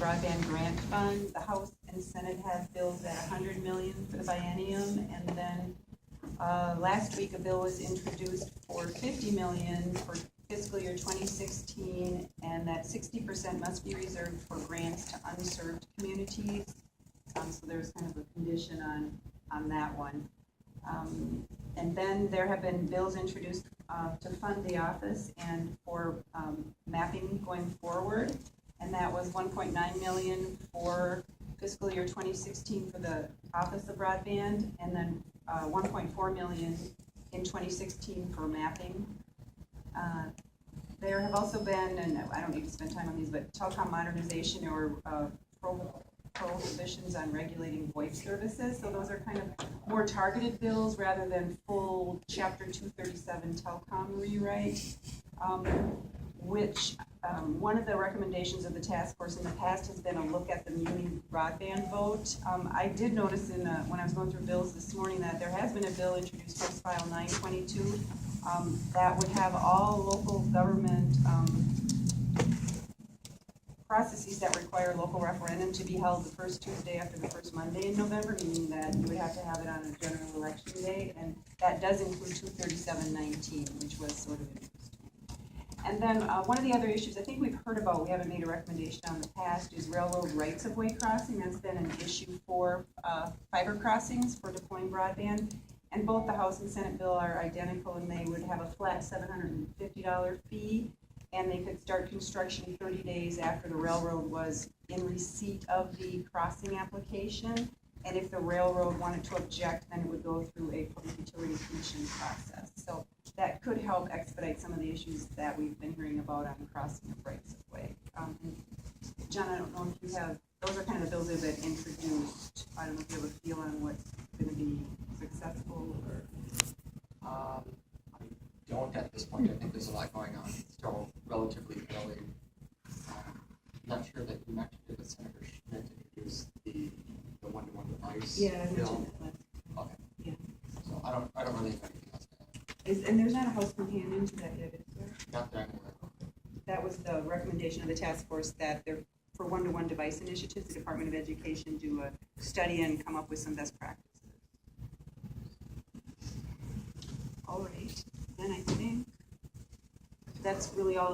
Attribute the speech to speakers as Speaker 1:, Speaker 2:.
Speaker 1: Broadband Grant Fund. The House and Senate have bills at $100 million for the biennium, and then last week a bill was introduced for $50 million for fiscal year 2016, and that 60% must be reserved for grants to unserved communities. So there's kind of a condition on that one. And then there have been bills introduced to fund the office and for mapping going forward, and that was $1.9 million for fiscal year 2016 for the Office of Broadband, and then $1.4 million in 2016 for mapping. There have also been, and I don't need to spend time on these, but telecom modernization or prohibitions on regulating VoIP services. So those are kind of more targeted bills rather than full Chapter 237 telecom rewrite, which one of the recommendations of the task force in the past has been a look at the muni broadband vote. I did notice when I was going through bills this morning that there has been a bill introduced, House File 922, that would have all local government processes that require local referendum to be held the first Tuesday after the first Monday in November, meaning that you would have to have it on a general election day, and that does include 237-19, which was sort of interesting. And then one of the other issues I think we've heard about, we haven't made a recommendation on in the past, is railroad rights-of-way crossing. That's been an issue for fiber crossings for deploying broadband, and both the House and Senate bill are identical, and they would have a flat $750 fee, and they could start construction 30 days after the railroad was in receipt of the crossing application. And if the railroad wanted to object, then it would go through a public utility commission process. So that could help expedite some of the issues that we've been hearing about on crossing of rights of way. John, I don't know if you have, those are kind of the bills that have been introduced. I don't know if you have a feel on what's going to be successful or.
Speaker 2: I don't at this point. I think there's a lot going on. It's still relatively early. Not sure that you mentioned it, but Senator Schmidt introduced the one-to-one device bill. Okay.
Speaker 1: Yeah.
Speaker 2: So I don't really have anything else to add.
Speaker 1: And there's not a House companion to that yet, is there?
Speaker 2: Not that I'm aware of.
Speaker 1: That was the recommendation of the task force, that they're, for one-to-one device initiatives, the Department of Education do a study and come up with some best practices. All right, then I think that's really all